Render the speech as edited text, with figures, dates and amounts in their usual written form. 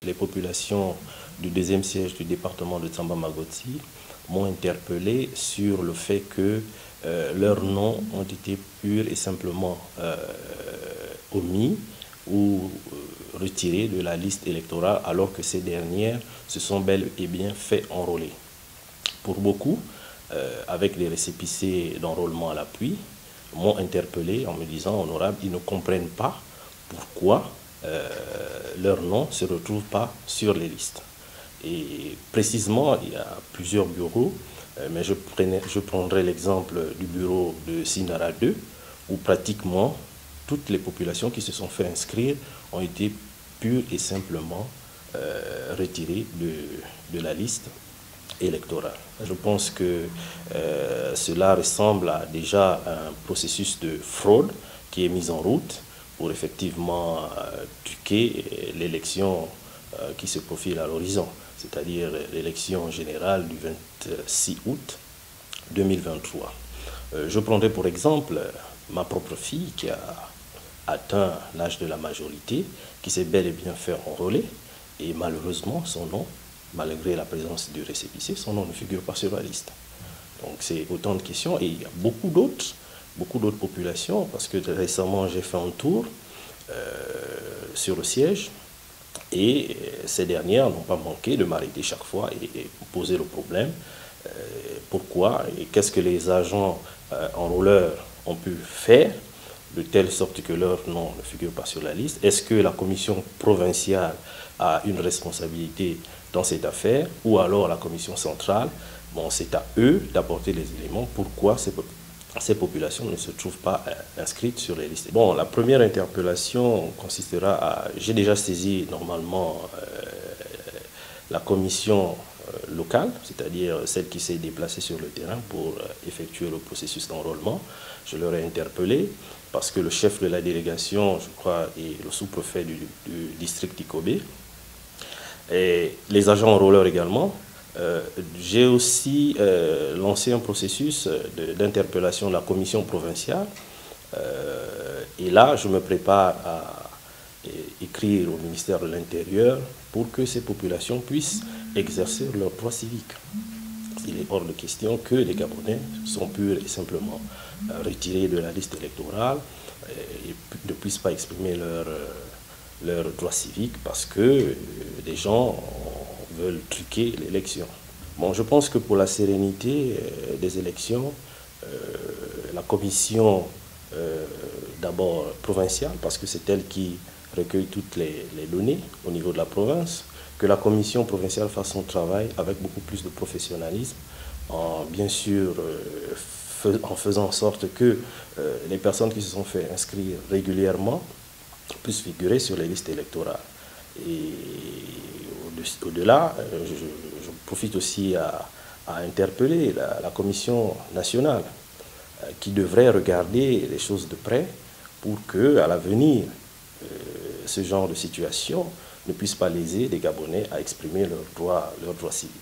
les populations du deuxième siège du département de Tsamba-Magoti m'ont interpellé sur le fait que leurs noms ont été purs et simplement omis ou retirés de la liste électorale, alors que ces dernières se sont bel et bien fait enrôler. Pour beaucoup, avec les récépissés d'enrôlement à l'appui, m'ont interpellé en me disant, honorable, ils ne comprennent pas pourquoi leur nom ne se retrouve pas sur les listes. Et précisément, il y a plusieurs bureaux, mais je prendrai l'exemple du bureau de Sinara 2, où pratiquement toutes les populations qui se sont fait inscrire ont été pure et simplement retirées de la liste électorale. Je pense que cela ressemble à déjà un processus de fraude qui est mis en route pour effectivement truquer l'élection qui se profile à l'horizon, c'est-à-dire l'élection générale du 26 août 2023. Je prendrai pour exemple ma propre fille qui a atteint l'âge de la majorité, qui s'est bel et bien fait enrôler, et malheureusement son nom, malgré la présence du récépissé, son nom ne figure pas sur la liste. Donc c'est autant de questions, et il y a beaucoup d'autres populations, parce que récemment j'ai fait un tour sur le siège, et ces dernières n'ont pas manqué de m'arrêter chaque fois et poser le problème. Pourquoi et qu'est-ce que les agents enrôleurs ont pu faire de telle sorte que leur nom ne figure pas sur la liste? Est-ce que la commission provinciale a une responsabilité dans cette affaire, ou alors la commission centrale? Bon, c'est à eux d'apporter les éléments. Pourquoi ces populations ne se trouvent pas inscrites sur les listes? Bon, la première interpellation consistera à... J'ai déjà saisi normalement la commission locale, c'est-à-dire celle qui s'est déplacée sur le terrain pour effectuer le processus d'enrôlement. Je leur ai interpellé parce que le chef de la délégation, je crois, est le sous-préfet du district d'Ikobé, et les agents enrôleurs également. J'ai aussi lancé un processus d'interpellation de la commission provinciale, et là je me prépare à écrire au ministère de l'Intérieur pour que ces populations puissent exercer leurs droits civiques. Il est hors de question que les Gabonais sont purs et simplement retirés de la liste électorale et ne puissent pas exprimer leurs droits civiques parce que des gens veulent truquer l'élection. Bon, je pense que pour la sérénité des élections, la commission d'abord provinciale, parce que c'est elle qui recueille toutes les données au niveau de la province, que la commission provinciale fasse son travail avec beaucoup plus de professionnalisme, bien sûr en faisant en sorte que les personnes qui se sont fait inscrire régulièrement puissent figurer sur les listes électorales. Et au-delà, je profite aussi à interpeller la commission nationale qui devrait regarder les choses de près pour que, à l'avenir, ce genre de situation ne puisse pas léser les Gabonais à exprimer leurs droits civiques.